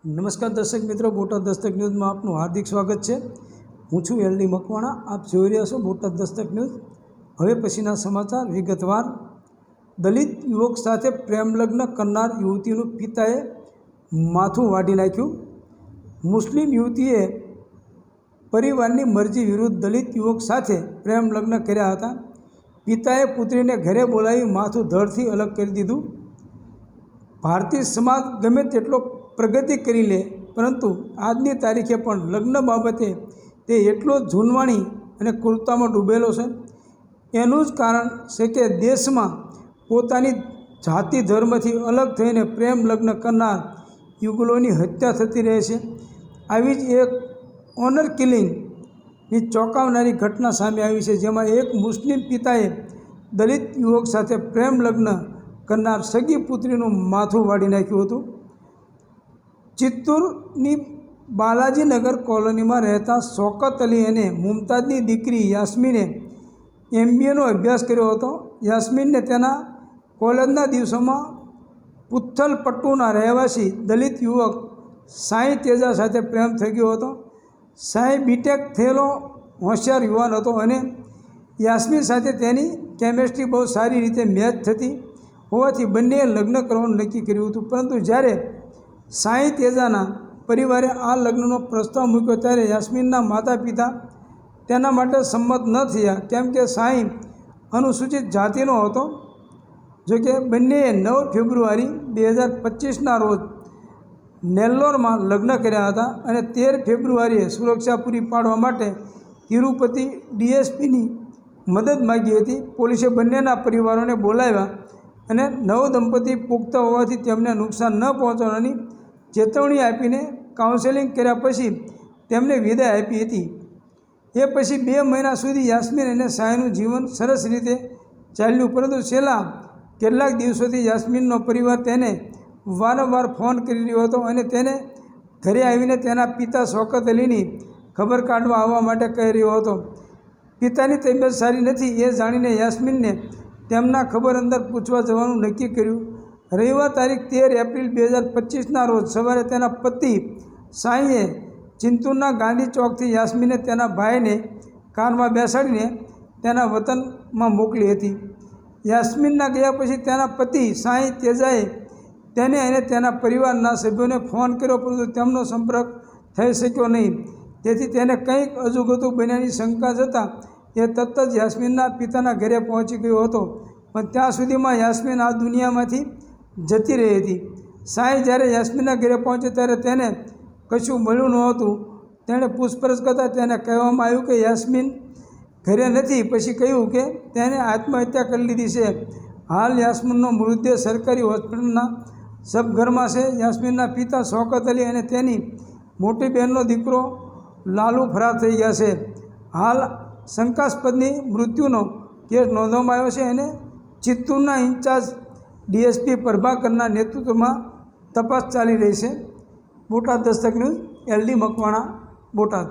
નમસ્કાર દર્શક મિત્રો, બોટાદ દસ્તક ન્યૂઝમાં આપનું હાર્દિક સ્વાગત છે। હું છું એલડી મકવાણા। આપ જોઈ રહ્યા છો બોટાદ દસ્તક ન્યૂઝ। હવે પછીના સમાચાર વિગતવાર। દલિત યુવક સાથે પ્રેમ લગ્ન કરનાર યુવતીનું પિતાએ માથું વાઢી નાખ્યું। મુસ્લિમ યુવતીએ પરિવારની મરજી વિરુદ્ધ દલિત યુવક સાથે પ્રેમ લગ્ન કર્યા હતા। પિતાએ પુત્રીને ઘરે બોલાવી માથું ધડથી અલગ કરી દીધું। ભારતીય સમાજ ગમે તેટલો પ્રગતિ કરી લે, પરંતુ આજની તારીખે પણ લગ્ન બાબતે તે એટલો જૂનવાણી અને ક્રૂરતામાં ડૂબેલો છે। એનું જ કારણ છે કે દેશમાં પોતાની જાતિ ધર્મથી અલગ થઈને પ્રેમ લગ્ન કરનાર યુગલોની હત્યા થતી રહે છે। આવી જ એક ઓનર કિલિંગની ચોંકાવનારી ઘટના સામે આવી છે, જેમાં એક મુસ્લિમ પિતાએ દલિત યુવક સાથે પ્રેમ લગ્ન કરનાર સગી પુત્રીનું માથું વાઢી નાખ્યું હતું। ચિત્તૂરની બાલાજીનગર કોલોનીમાં રહેતા શૌકત અલી અને મુમતાઝની દીકરી યાસ્મીને MBAનો અભ્યાસ કર્યો હતો। યાસ્મીનને તેના કોલેજના દિવસોમાં પુથલપટ્ટુના રહેવાસી દલિત યુવક સાંઈ તેજા સાથે પ્રેમ થઈ ગયો હતો। સાંઈ BTech થયેલો હોશિયાર યુવાન હતો અને યાસ્મીન સાથે તેની કેમેસ્ટ્રી બહુ સારી રીતે મેચ થતી હોવાથી બંનેએ લગ્ન કરવાનું નક્કી કર્યું હતું। પરંતુ જ્યારે સાંઈ તેજાના પરિવારે આ લગ્નનો પ્રસ્તાવ મૂક્યો ત્યારે યાસ્મીનના માતા પિતા તેના માટે સંમત ન થયા, કેમ કે સાંઈ અનુસૂચિત જાતિનો હતો। જોકે બંનેએ 9 ફેબ્રુઆરી 2025ના રોજ નેલ્લોરમાં લગ્ન કર્યા હતા અને 13 ફેબ્રુઆરીએ સુરક્ષા પૂરી પાડવા માટે તિરુપતિ DSPની મદદ માગી હતી। પોલીસે બંનેના પરિવારોને બોલાવ્યા અને નવદંપતિ પુખ્ત હોવાથી તેમને નુકસાન ન પહોંચવાની ચેતવણી આપીને કાઉન્સેલિંગ કર્યા પછી તેમને વિદાય આપી હતી। એ પછી 2 મહિના સુધી યાસ્મીન અને સાંઈનું જીવન સરસ રીતે ચાલ્યું, પરંતુ છેલ્લા કેટલાક દિવસોથી યાસ્મીનનો પરિવાર તેને વારંવાર ફોન કરી રહ્યો હતો અને તેને ઘરે આવીને તેના પિતા શૌકત અલીની ખબર કાઢવા આવવા માટે કહી રહ્યો હતો। પિતાની તબિયત સારી નથી એ જાણીને યાસ્મીનને તેમના ખબર અંદર પૂછવા જવાનું નક્કી કર્યું। રવિવાર તારીખ 13 એપ્રિલ 2025ના રોજ સવારે તેના પતિ સાંઈએ ચિત્તૂરના ગાંધી ચોકથી યાસ્મીનને તેના ભાઈને કારમાં બેસાડીને તેના વતનમાં મોકલી હતી। યાસ્મીનના ગયા પછી તેના પતિ સાંઈ તેજાએ તેને અને તેના પરિવારના સભ્યોને ફોન કર્યો, પરંતુ તેમનો સંપર્ક થઈ શક્યો નહીં। તેથી તેને કંઈક અજુગતું બન્યાની શંકા જતાં એ તરત જ યાસ્મીનના પિતાના ઘરે પહોંચી ગયો હતો, પણ ત્યાં સુધીમાં યાસ્મીન આ દુનિયામાંથી જતી રહી હતી। સાંઈ જ્યારે યાસ્મીનના ઘરે પહોંચ્યો ત્યારે તેને કશું મળ્યું નહોતું। તેણે પૂછપરછ કરતાં તેને કહેવામાં આવ્યું કે યાસ્મીન ઘરે નથી। પછી કહ્યું કે તેને આત્મહત્યા કરી લીધી છે। હાલ યાસ્મીનનો મૃતદેહ સરકારી હોસ્પિટલના સબઘરમાં છે। યાસ્મીનના પિતા શૌકત અલી અને તેની મોટી બહેનનો દીકરો લાલુ ફરાર થઈ ગયા છે। હાલ શંકાસ્પદની મૃત્યુનો કેસ નોંધવામાં આવ્યો છે અને ચિત્તૂરના ઇન્ચાર્જ DSP પ્રભાકરના નેતૃત્વમાં તપાસ ચાલી રહી છે। બોટાદ દસ્તક ન્યૂઝ, LD મકવાણા, બોટાદ।